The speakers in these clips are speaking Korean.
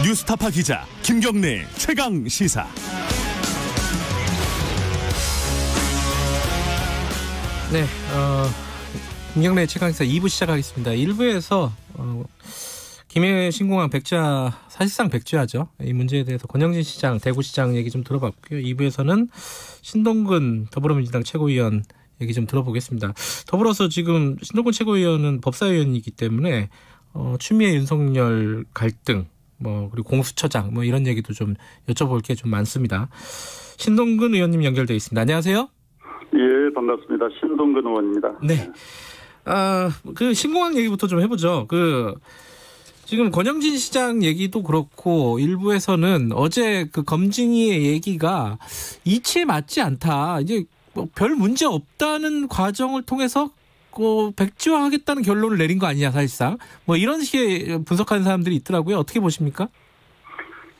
뉴스타파 기자 김경래 최강 시사. 네, 김경래 최강 시사 2부 시작하겠습니다. 1부에서 김해 신공항 백지화, 사실상 백지화죠. 이 문제에 대해서 권영진 시장, 대구시장 얘기 좀 들어봤고요. 2부에서는 신동근 더불어민주당 최고위원 얘기 좀 들어보겠습니다. 더불어서 지금 신동근 최고위원은 법사위원이기 때문에 추미애 윤석열 갈등, 그리고 공수처장 이런 얘기도 좀 여쭤볼 게 좀 많습니다. 신동근 의원님 연결돼 있습니다. 안녕하세요. 예, 반갑습니다. 신동근 의원입니다. 네. 그 신공항 얘기부터 좀 해보죠. 지금 권영진 시장 얘기도 그렇고 일부에서는 어제 그 검증위의 얘기가 이치에 맞지 않다. 이제 별 문제 없다는 과정을 통해서 백지화하겠다는 결론을 내린 거 아니냐, 사실상. 이런 식의 분석하는 사람들이 있더라고요. 어떻게 보십니까?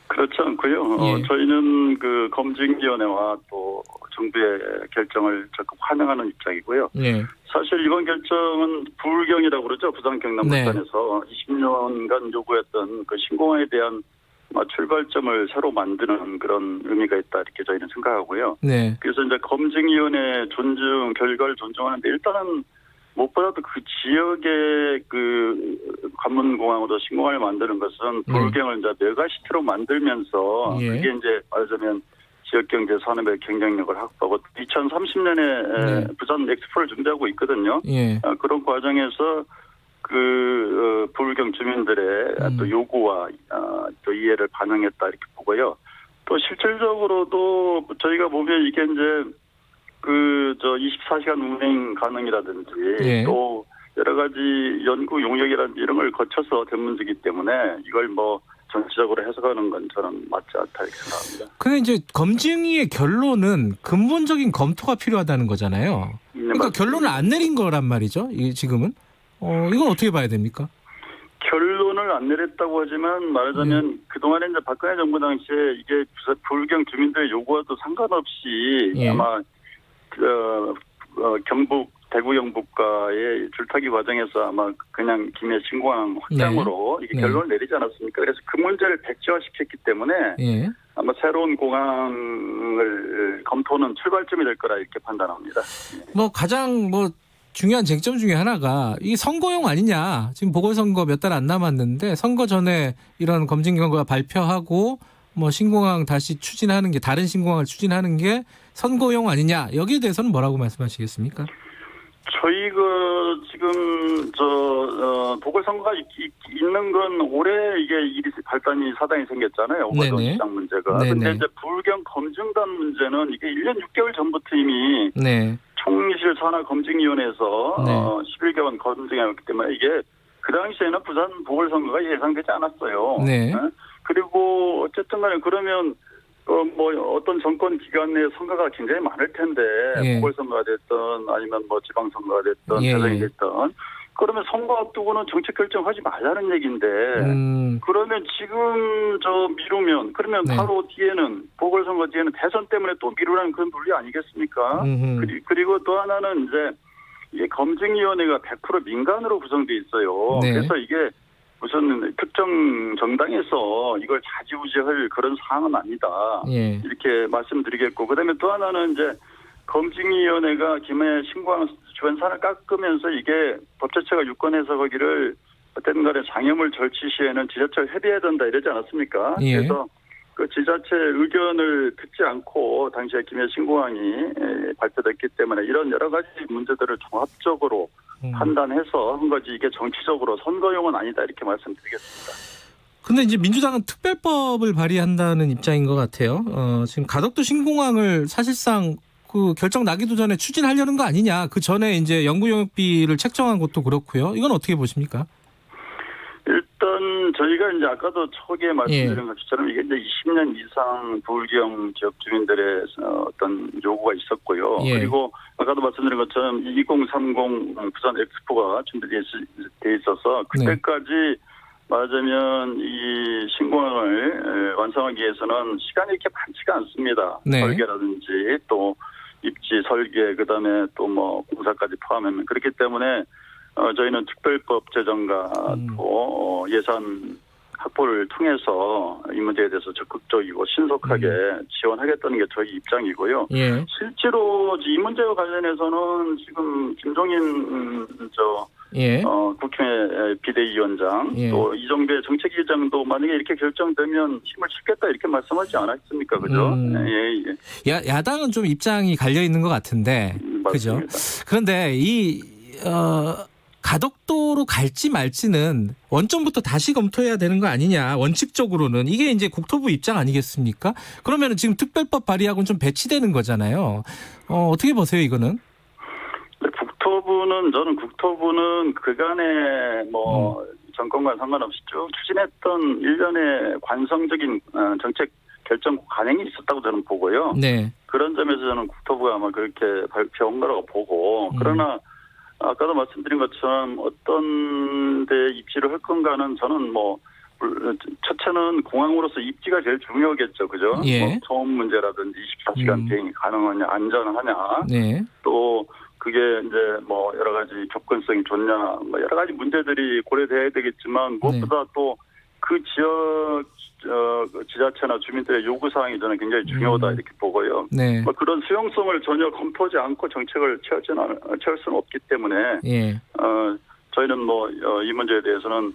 그렇지 않고요. 예. 저희는 그 검증위원회와 또 정부의 결정을 적극 환영하는 입장이고요. 예. 사실 이번 결정은 불경이라고 그러죠. 부산 경남북단에서 20년간 요구했던 그 신공항에 대한 출발점을 새로 만드는 그런 의미가 있다, 이렇게 저희는 생각하고요. 네. 그래서 이제 검증위원회 결과를 존중하는데, 일단은 무엇보다도 그 지역의 그 관문공항으로 신공항을 만드는 것은 불경을 이제 메가시티로 만들면서 예. 그게 이제 말하자면 지역경제 산업의 경쟁력을 확보하고 2030년에 부산 엑스포를 준비하고 있거든요. 예. 그런 과정에서 그 불경 주민들의 또 요구와 또 이해를 반영했다, 이렇게 보고요. 또 실질적으로도 저희가 보면 이게 이제 24시간 운행 가능이라든지 예. 또 여러 가지 연구 용역이라든지 이런 걸 거쳐서 된 문제이기 때문에 이걸 정치적으로 해석하는 건 저는 맞지 않다, 이렇게 생각합니다. 근데 이제 검증위의 결론은 근본적인 검토가 필요하다는 거잖아요. 그러니까 맞습니다. 결론을 안 내린 거란 말이죠. 지금은. 이건 어떻게 봐야 됩니까? 결론을 안 내렸다고 하지만 말하자면 그동안에 이제 박근혜 정부 당시에 이게 불경 주민들의 요구와도 상관없이 아마 대구 경북과의 줄타기 과정에서 아마 그냥 김해 신공항 확장으로 이게 결론을 내리지 않았습니까? 그래서 그 문제를 백지화시켰기 때문에 아마 새로운 공항을 검토는 출발점이 될 거라, 이렇게 판단합니다. 가장 중요한 쟁점 중에 하나가 이게 선거용 아니냐. 지금 보궐선거 몇 달 안 남았는데 선거 전에 이런 검증 결과 발표하고 신공항 다시 추진하는 게, 다른 신공항을 추진하는 게 선거용 아니냐. 여기에 대해서는 뭐라고 말씀하시겠습니까? 저희가 지금 보궐선거가 있는 건 올해 이게 일이 발단이 사단이 생겼잖아요. 오거돈 시장 문제가. 그런데 이제 불경 검증단 문제는 이게 1년 6개월 전부터 이미 총리실 산하검증위원회에서 11개월 검증해왔기 때문에 이게 그 당시에는 부산 보궐선거가 예상되지 않았어요. 그리고 어쨌든 간에 그러면 어떤 정권 기간 내에 선거가 굉장히 많을 텐데 보궐선거가 됐든 아니면 지방선거가 됐든 대선이 됐든 그러면 선거 앞두고는 정책 결정하지 말라는 얘기인데 그러면 지금 미루면 그러면 바로 뒤에는 보궐선거 뒤에는 대선 때문에 또 미루라는 그런 논리 아니겠습니까? 그리고 또 하나는 이제 이게 검증위원회가 100% 민간으로 구성돼 있어요. 그래서 이게 무슨 특정 정당에서 이걸 좌지우지할 그런 사항은 아니다. 이렇게 말씀드리겠고, 그다음에 또 하나는 이제 검증위원회가 김해 신공항 주변 산을 깎으면서 이게 법제처가 유권해서 거기를 어쨌든 간에 장애물 절취 시에는 지자체가 협의해야 된다, 이러지 않았습니까? 그래서 그 지자체 의견을 듣지 않고 당시에 김해 신공항이 발표됐기 때문에 이런 여러 가지 문제들을 종합적으로 판단해서 한 거지, 이게 정치적으로 선거용은 아니다, 이렇게 말씀드리겠습니다. 근데 이제 민주당은 특별법을 발의한다는 입장인 것 같아요. 지금 가덕도 신공항을 사실상 그 결정 나기도 전에 추진하려는 거 아니냐. 그 전에 이제 연구용역비를 책정한 것도 그렇고요. 이건 어떻게 보십니까? 일단 저희가 이제 아까도 초기에 말씀드린 것처럼 이게 이제 20년 이상 불경 지역 주민들의 어떤 요구가 있었고요. 그리고 아까도 말씀드린 것처럼 2030 부산 엑스포가 준비되어 있어서 그때까지 말하자면 이 신공항을 완성하기 위해서는 시간이 이렇게 많지가 않습니다. 설계라든지 또 입지, 설계, 그다음에 또 공사까지 포함하면 그렇기 때문에 저희는 특별법 제정과 또 예산 확보를 통해서 이 문제에 대해서 적극적이고 신속하게 지원하겠다는 게 저희 입장이고요. 예. 실제로 이 문제와 관련해서는 지금 김종인 국회 비대위원장 또 이정배 정책위원장도 만약에 이렇게 결정되면 힘을 실겠다 이렇게 말씀하지 않았습니까? 그죠? 예. 야당은 좀 입장이 갈려 있는 것 같은데, 그죠? 그런데 가덕도로 갈지 말지는 원점부터 다시 검토해야 되는 거 아니냐. 원칙적으로는 이게 이제 국토부 입장 아니겠습니까? 그러면 지금 특별법 발의하고는 좀 배치되는 거잖아요. 어떻게 보세요, 이거는? 국토부는 그간에 정권과 상관없이 쭉 추진했던 일련의 관성적인 정책 결정 관행이 있었다고 저는 보고요. 네. 그런 점에서 저는 국토부가 아마 그렇게 발표한 거라고 보고 그러나 아까도 말씀드린 것처럼 어떤 데 입지를 할 건가는 저는 첫째는 공항으로서 입지가 제일 중요하겠죠. 그죠? 예. 소음 문제라든지 24시간 비행이 가능하냐, 안전하냐. 네. 또 그게 이제 여러 가지 접근성이 좋냐, 여러 가지 문제들이 고려돼야 되겠지만 무엇보다 또 그 지역 지자체나 주민들의 요구사항이 저는 굉장히 중요하다 이렇게 보고요. 네. 그런 수용성을 전혀 검토하지 않고 정책을 채울 수는 없기 때문에 저희는 이 문제에 대해서는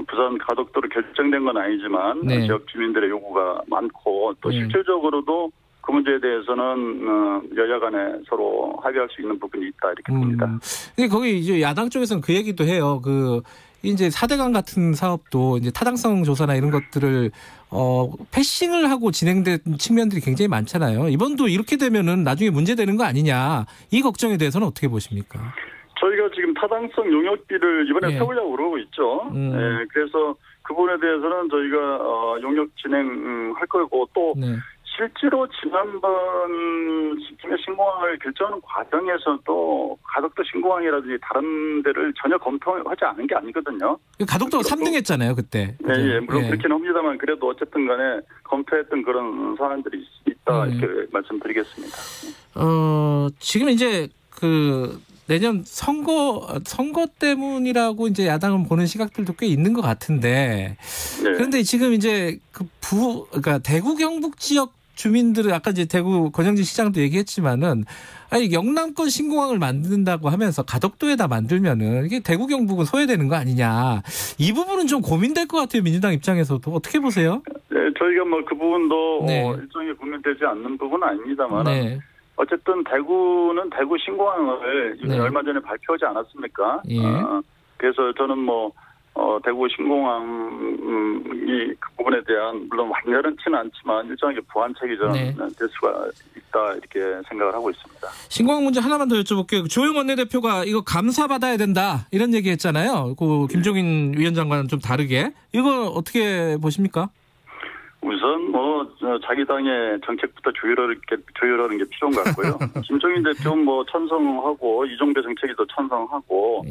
부산 가덕도로 결정된 건 아니지만 지역 주민들의 요구가 많고 또 실질적으로도 그 문제에 대해서는 여야 간에 서로 합의할 수 있는 부분이 있다 이렇게 봅니다. 근데 거기 이제 야당 쪽에서는 그 얘기도 해요. 이제 4대강 같은 사업도 이제 타당성 조사나 이런 것들을 패싱을 하고 진행된 측면들이 굉장히 많잖아요. 이번도 이렇게 되면은 나중에 문제되는 거 아니냐. 이 걱정에 대해서는 어떻게 보십니까? 저희가 지금 타당성 용역비를 이번에 세우려고 그러고 있죠. 그래서 그 부분에 대해서는 저희가 용역 진행할 거고 또 실제로 지난번 김해 신공항을 결정하는 과정에서도 가덕도 신공항이라든지 다른 데를 전혀 검토하지 않은 게 아니거든요. 가덕도가 3등 했잖아요, 그때. 네, 물론 그렇긴 합니다만 그래도 어쨌든 간에 검토했던 그런 사안들이 있다 이렇게 말씀드리겠습니다. 지금 이제 내년 선거 때문이라고 이제 야당은 보는 시각들도 꽤 있는 것 같은데. 그런데 지금 이제 그러니까 대구 경북 지역 주민들은 아까 이제 대구 권영진 시장도 얘기했지만은 영남권 신공항을 만든다고 하면서 가덕도에다 만들면은 이게 대구 경북은 소외되는 거 아니냐. 이 부분은 좀 고민될 것 같아요. 민주당 입장에서도. 어떻게 보세요? 네, 저희가 그 부분도 일종의 고민되지 않는 부분은 아닙니다만 어쨌든 대구는 대구 신공항을 얼마 전에 발표하지 않았습니까? 그래서 저는 대구 신공항이 그 부분에 대한 물론 완전치는 않지만 일정하게 보완책이 될 수가 있다 이렇게 생각을 하고 있습니다. 신공항 문제 하나만 더 여쭤볼게요. 조영 원내대표가 이거 감사받아야 된다 이런 얘기했잖아요. 김종인 위원장과는 좀 다르게. 이거 어떻게 보십니까? 우선 자기 당의 정책부터 조율하는 게 필요한 것 같고요. 김종인 대표 찬성하고 이정배 정책에도 찬성하고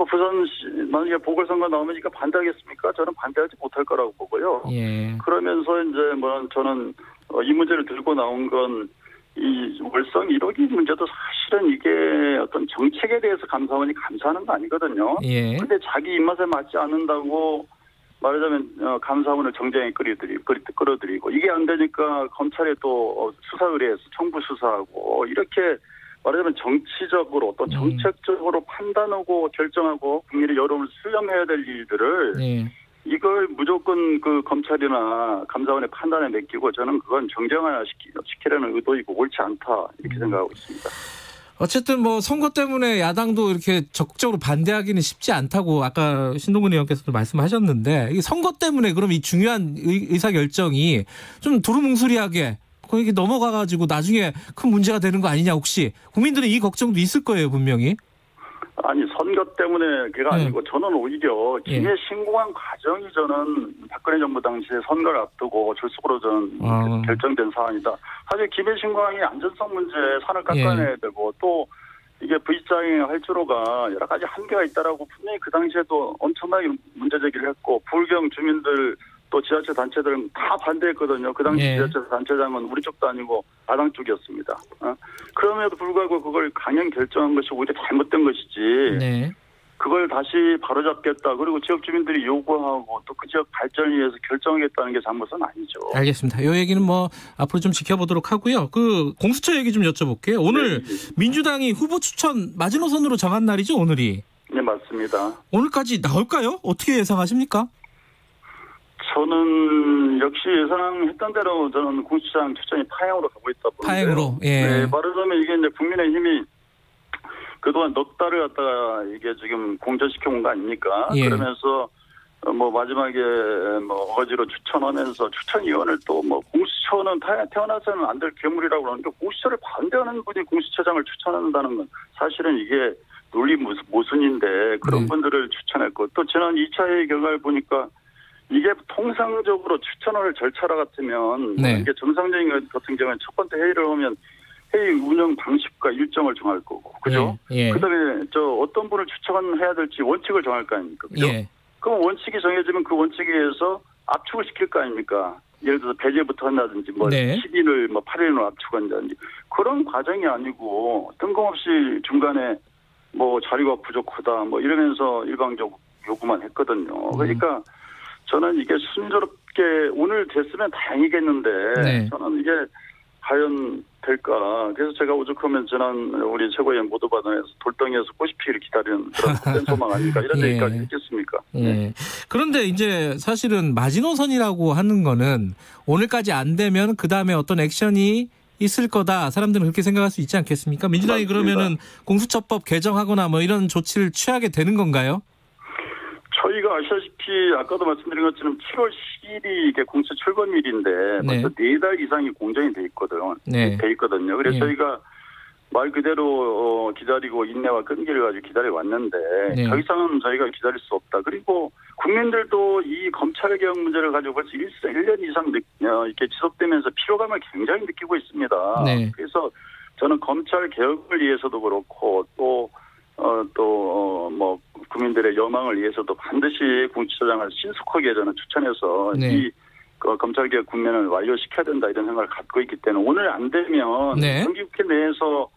부산시 만약에 보궐선거 나오면 이거 반대하겠습니까? 저는 반대하지 못할 거라고 보고요. 그러면서 이제 저는 이 문제를 들고 나온 건 이 월성 1호기 문제도 사실은 이게 어떤 정책에 대해서 감사원이 감사하는 거 아니거든요. 근데 자기 입맛에 맞지 않는다고 말하자면 감사원을 정쟁에 끌어들이고 이게 안 되니까 검찰에 또 수사 의뢰해서 청부 수사하고 이렇게 말하자면 정치적으로 또 정책적으로 판단하고 결정하고 국민의 여론을 수렴해야 될 일들을 이걸 무조건 검찰이나 감사원의 판단에 맡기고 저는 그건 정쟁화 시키려는 의도이고 옳지 않다 이렇게 생각하고 있습니다. 어쨌든 선거 때문에 야당도 이렇게 적극적으로 반대하기는 쉽지 않다고 아까 신동근 의원께서도 말씀하셨는데 이 선거 때문에 그럼 이 중요한 의사결정이 좀 두루뭉술하게 거기 넘어가가지고 나중에 큰 문제가 되는 거 아니냐 혹시 국민들은 이 걱정도 있을 거예요 분명히. 아니 선거 때문에 그게 아니고 저는 오히려 김해 신공항 과정이 저는 박근혜 정부 당시에 선거를 앞두고 졸속으로 저는 결정된 사안이다. 사실 김해 신공항이 안전성 문제 산을 깎아내야 되고 또 이게 V자의 활주로가 여러 가지 한계가 있다라고 분명히 그 당시에도 엄청나게 문제 제기를 했고 불경 주민들 또 지자체 단체들은 다 반대했거든요. 그 당시 지자체 단체장은 우리 쪽도 아니고 야당 쪽이었습니다. 그럼에도 불구하고 그걸 강행 결정한 것이 오히려 잘못된 것이지. 그걸 다시 바로잡겠다. 그리고 지역 주민들이 요구하고 또 그 지역 발전을 위해서 결정하겠다는 게 잘못은 아니죠. 알겠습니다. 이 얘기는 뭐 앞으로 좀 지켜보도록 하고요. 그 공수처 얘기 좀 여쭤볼게요. 오늘 민주당이 후보 추천 마지노선으로 정한 날이죠, 오늘이? 네, 맞습니다. 오늘까지 나올까요? 어떻게 예상하십니까? 저는 역시 예상했던 대로 저는 공수처장 추천이 파행으로 가고 있다 보는데요. 파행으로? 예. 네, 말하자면 이게 이제 국민의힘이 그동안 넉 달을 갖다가 이게 지금 공전시켜 온 거 아닙니까? 예. 그러면서 뭐 마지막에 뭐 어거지로 추천하면서 추천위원을 또 뭐 공수처는 태어나서는 안 될 괴물이라고 그러는데 공수처를 반대하는 분이 공수처장을 추천한다는 건 사실은 이게 논리 모순인데 그런 분들을 추천했고 또 지난 2차 회의 결과를 보니까 이게 통상적으로 추천을 절차라 같으면 이게 정상적인 것 같은 경우는 첫 번째 회의를 하면 회의 운영 방식과 일정을 정할 거고, 그죠? 그다음에 어떤 분을 추천해야 될지 원칙을 정할 거 아닙니까, 그죠? 그럼 원칙이 정해지면 그 원칙에 의해서 압축을 시킬 거 아닙니까? 예를 들어서 배제부터 한다든지, 10인을 8인으로 압축한다든지 그런 과정이 아니고 뜬금없이 중간에 자료가 부족하다 이러면서 일방적 요구만 했거든요. 그러니까 저는 이게 순조롭게 오늘 됐으면 다행이겠는데 저는 이게 과연 될까. 그래서 제가 오죽하면 지난 우리 최고위원 모두반에서 돌덩이에서 꽃이 피기를 기다리는 그런 헛된 소망 아닌가 이런 얘기까지 했겠습니까? 그런데 이제 사실은 마지노선이라고 하는 거는 오늘까지 안 되면 그다음에 어떤 액션이 있을 거다. 사람들은 그렇게 생각할 수 있지 않겠습니까? 민주당이 맞습니다. 그러면은 공수처법 개정하거나 이런 조치를 취하게 되는 건가요? 저희가 아시다시피 아까도 말씀드린 것처럼 7월 10일이 이게 공수처 출범일인데 벌써 4달 이상이 공정이 돼 있거든요. 그래서 저희가 말 그대로 기다리고 인내와 끈기를 가지고 기다려 왔는데 더 이상은 저희가 기다릴 수 없다. 그리고 국민들도 이 검찰개혁 문제를 가지고 벌써 1년 이상 이렇게 지속되면서 피로감을 굉장히 느끼고 있습니다. 그래서 저는 검찰개혁을 위해서도 그렇고 또 국민들의 여망을 위해서도 반드시 공수처장을 신속하게 저는 추천해서 이 검찰개혁 국면을 완료시켜야 된다 이런 생각을 갖고 있기 때문에 오늘 안 되면 정기국회 내에서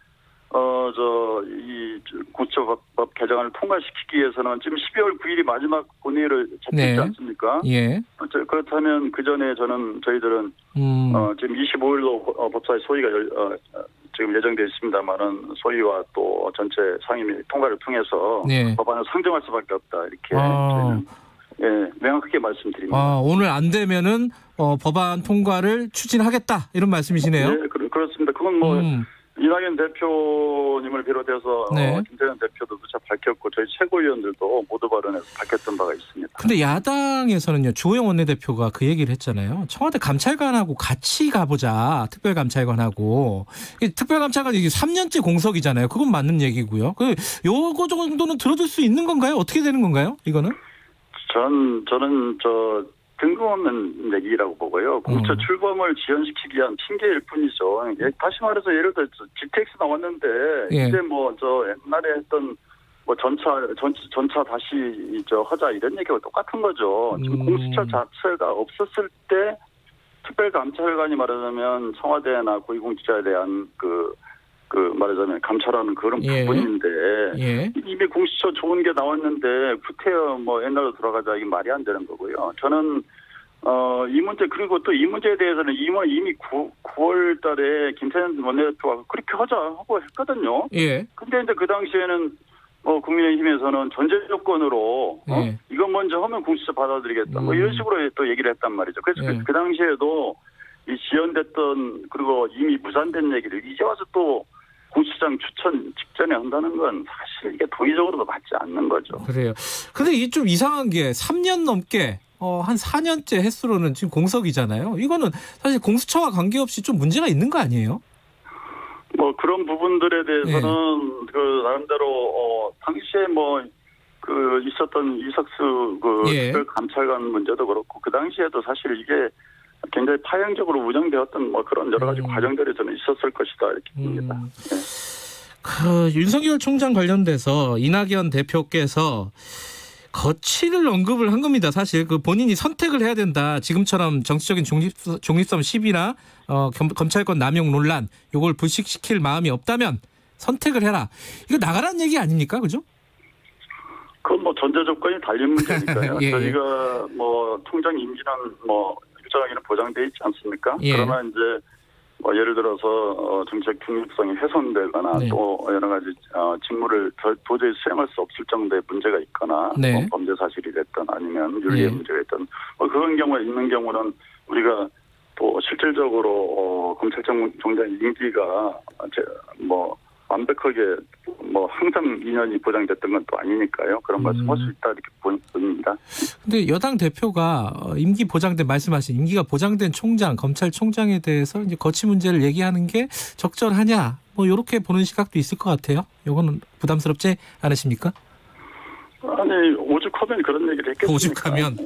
이 공수처법 개정안을 통과시키기 위해서는 지금 12월 9일이 마지막 본회의를 잡혔지 않습니까? 그렇다면 그 전에 저희들은 지금 25일로 법사위 소위가 지금 예정되어 있습니다만은 소위와 또 전체 상임위 통과를 통해서 법안을 상정할 수밖에 없다 이렇게 저희는 명확하게 말씀드립니다. 오늘 안 되면은 법안 통과를 추진하겠다 이런 말씀이시네요. 네, 그렇습니다. 그건 이낙연 대표님을 비롯해서 김태현 대표도 누차 밝혔고 저희 최고위원들도 모두 발언해서 밝혔던 바가 있습니다. 근데 야당에서는요. 주호영 원내대표가 그 얘기를 했잖아요. 청와대 감찰관하고 같이 가보자. 특별감찰관하고. 특별감찰관 이게 3년째 공석이잖아요. 그건 맞는 얘기고요. 요거 정도는 들어줄 수 있는 건가요? 어떻게 되는 건가요? 이거는? 저는 뜬금없는 얘기라고 보고요. 공수처 출범을 지연시키기 위한 핑계일 뿐이죠. 다시 말해서 예를 들어 GTX 나왔는데 이제 옛날에 했던 전차 다시 하자 이런 얘기가 똑같은 거죠. 지금 공수처 자체가 없었을 때 특별감찰관이 말하자면 청와대나 고위공직자에 대한 말하자면 감찰하는 그런 부분인데 이미 공수처 좋은 게 나왔는데 구태여 옛날로 돌아가자 이게 말이 안 되는 거고요. 저는 이 문제 그리고 또 이 문제에 대해서는 이미 9월 달에 김태현 원내대표가 그렇게 하자 하고 했거든요. 근데 이제 그 당시에는 국민의힘에서는 전제 조건으로 이건 먼저 하면 공수처 받아들이겠다 이런 식으로 또 얘기를 했단 말이죠. 그래서 그 당시에도 이 지연됐던 그리고 이미 무산된 얘기를 이제 와서 또 공수처장 추천 직전에 한다는 건 사실 이게 도의적으로도 맞지 않는 거죠. 그래요. 근데 이게 좀 이상한 게 3년 넘게 한 4년째 횟수로는 지금 공석이잖아요. 이거는 사실 공수처와 관계없이 좀 문제가 있는 거 아니에요? 그런 부분들에 대해서는 나름대로 당시에 있었던 이석수 특별 감찰관 문제도 그렇고 그 당시에도 사실 이게 굉장히 파행적으로 운영되었던 그런 여러 가지 과정들이 저는 있었을 것이다 이렇게 봅니다. 윤석열 총장 관련돼서 이낙연 대표께서 거취를 언급을 한 겁니다. 사실 본인이 선택을 해야 된다. 지금처럼 정치적인 중립성 시비나 검찰권 남용 논란 이걸 불식시킬 마음이 없다면 선택을 해라. 이거 나가라는 얘기 아닙니까? 그죠? 그건 뭐 전제 조건이 달린 문제니까요. 예. 저희가 뭐 통장 임기는 뭐 일정하게는 보장돼 있지 않습니까? 예. 그러나 이제 뭐 예를 들어서 정책 중립성이 훼손되거나 네. 또 여러 가지 직무를 도저히 수행할 수 없을 정도의 문제가 있거나 네. 뭐 범죄 사실이 됐든 아니면 윤리의 예. 문제가 있든 뭐 그런 경우에 있는 경우는 우리가 또 실질적으로 검찰총장의 임기가 뭐 완벽하게 뭐 항상 2년이 보장됐던 건 또 아니니까요. 그런 말씀할 수 있다 이렇게 보입니다. 근데 여당 대표가 임기 보장된 말씀하신 임기가 보장된 총장, 검찰총장에 대해서 이제 거취 문제를 얘기하는 게 적절하냐, 뭐 이렇게 보는 시각도 있을 것 같아요. 이거는 부담스럽지 않으십니까? 아니 오죽하면 그런 얘기를 했겠습니까? 오죽하면 예.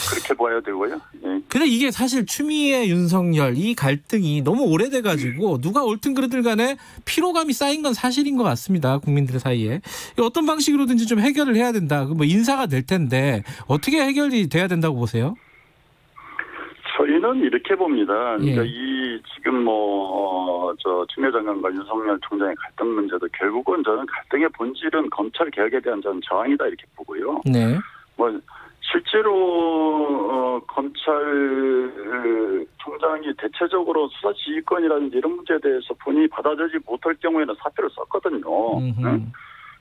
그렇게 봐야 되고요. 예. 근데 이게 사실 추미애 윤석열 이 갈등이 너무 오래돼가지고 누가 옳든 그르든 간에 피로감이 쌓인 건 사실인 것 같습니다. 국민들 사이에 어떤 방식으로든지 좀 해결을 해야 된다. 뭐 인사가 될 텐데 어떻게 해결이 돼야 된다고 보세요? 저희는 이렇게 봅니다. 그러니까 예. 이 지금 추미애 장관과 윤석열 총장의 갈등 문제도 결국은 저는 갈등의 본질은 검찰 개혁에 대한 저는 저항이다 이렇게 보고요. 네. 뭐 실제로 검찰 총장이 대체적으로 수사 지휘권이라든지 이런 문제에 대해서 본인이 받아들이지 못할 경우에는 사표를 썼거든요.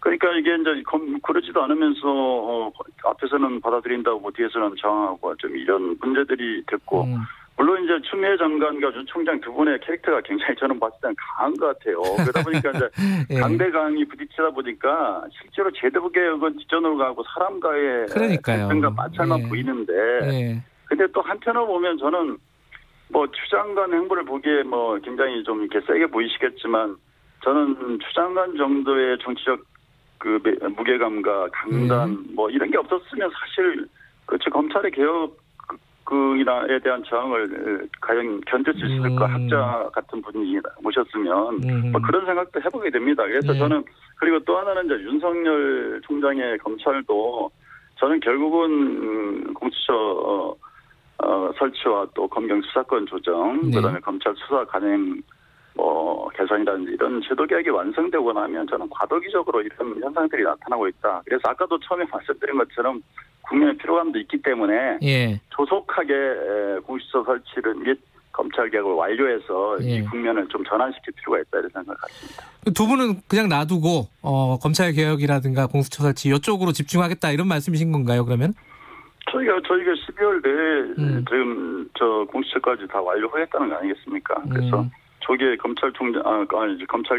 그러니까 이게 이제 그러지도 않으면서 앞에서는 받아들인다고 뒤에서는 저항하고 좀 이런 문제들이 됐고 물론 이제 추미애 장관과 윤 총장 두 분의 캐릭터가 굉장히 저는 봤을 때는 강한 것 같아요. 그러다 보니까 이제 예. 강대강이 부딪히다 보니까 실제로 제도 개혁은 뒷전으로 가고 사람과의 갈등과 마찰만 예. 보이는데 예. 근데 또 한편으로 보면 저는 뭐 추 장관 행보를 보기에 뭐 굉장히 좀 이렇게 세게 보이시겠지만 저는 추 장관 정도의 정치적 그 무게감과 강단 뭐 이런 게 없었으면 사실 그렇죠 검찰의 개혁에 대한 저항을 과연 견딜 수 있을까 학자 같은 분이 모셨으면 뭐 그런 생각도 해보게 됩니다. 그래서 저는 그리고 또 하나는 이제 윤석열 총장의 검찰도 저는 결국은 공수처 설치와 또 검경 수사권 조정 그다음에 검찰 수사 관행 개선이라든지 이런 제도 개혁이 완성되고 나면 저는 과도기적으로 이런 현상들이 나타나고 있다. 그래서 아까도 처음에 말씀드린 것처럼 국민의 피로감도 있기 때문에 조속하게 공수처 설치를 및 검찰 개혁을 완료해서 이 국면을 좀 전환시킬 필요가 있다 이런 생각을 갖습니다. 두 분은 그냥 놔두고 검찰 개혁이라든가 공수처 설치 이쪽으로 집중하겠다 이런 말씀이신 건가요? 그러면? 저희가 12월 내에 지금 공수처까지 다 완료하겠다는 거 아니겠습니까? 그래서 조기에 검찰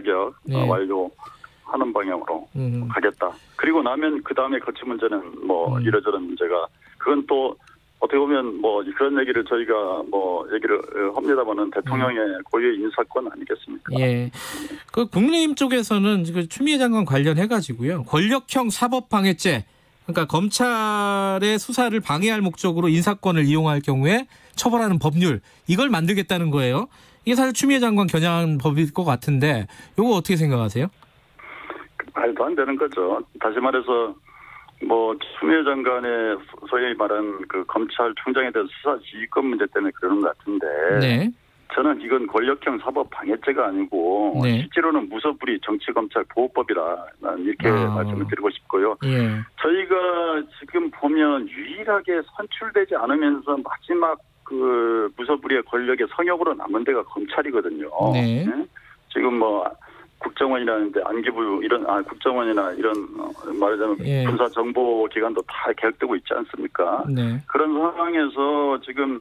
개혁 완료하는 방향으로 가겠다. 그리고 나면 그 다음에 거치 문제는 뭐 이러저런 문제가 그건 또 어떻게 보면 뭐 그런 얘기를 저희가 뭐 얘기를 합니다만은 대통령의 고유의 인사권 아니겠습니까? 예. 그 국민의힘 쪽에서는 지금 추미애 장관 관련해 가지고요 권력형 사법방해죄. 그러니까 검찰의 수사를 방해할 목적으로 인사권을 이용할 경우에 처벌하는 법률 이걸 만들겠다는 거예요. 이게 사실 추미애 장관 겨냥한 법일 것 같은데 이거 어떻게 생각하세요? 말도 안 되는 거죠. 다시 말해서 뭐 추미애 장관의 소위 말한 그 검찰총장에 대한 수사 지휘권 문제 때문에 그러는 것 같은데 저는 이건 권력형 사법 방해죄가 아니고 실제로는 무소불위 정치검찰 보호법이라 난 이렇게 말씀을 드리고 싶고요. 저희가 지금 보면 유일하게 선출되지 않으면서 마지막 그 무소불위의 권력의 성역으로 남은 데가 검찰이거든요. 지금 뭐 국정원이라는데 안기부 이런 국정원이나 이런 말하자면 군사정보기관도 다 개혁되고 있지 않습니까? 그런 상황에서 지금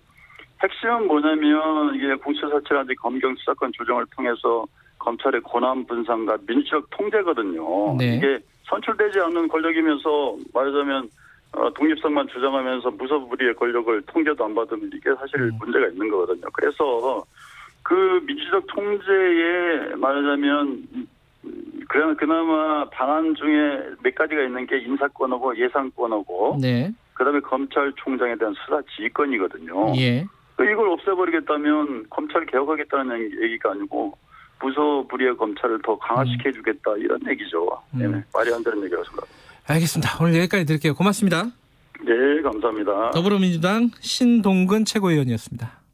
핵심은 뭐냐면 이게 공수처 설치라든지 검경 수사권 조정을 통해서 검찰의 권한 분산과 민주적 통제거든요. 이게 선출되지 않는 권력이면서 말하자면 독립성만 주장하면서 무소불위의 권력을 통제도 안 받으면 이게 사실 문제가 있는 거거든요. 그래서 그 민주적 통제에 말하자면 그나마 방안 중에 몇 가지가 있는 게 인사권하고 예산권하고 그다음에 검찰총장에 대한 수사 지휘권이거든요. 이걸 없애버리겠다면 검찰 개혁하겠다는 얘기가 아니고 무소불위의 검찰을 더 강화시켜주겠다 이런 얘기죠. 말이 안 되는 얘기라서. 알겠습니다. 오늘 여기까지 드릴게요. 고맙습니다. 네, 감사합니다. 더불어민주당 신동근 최고위원이었습니다.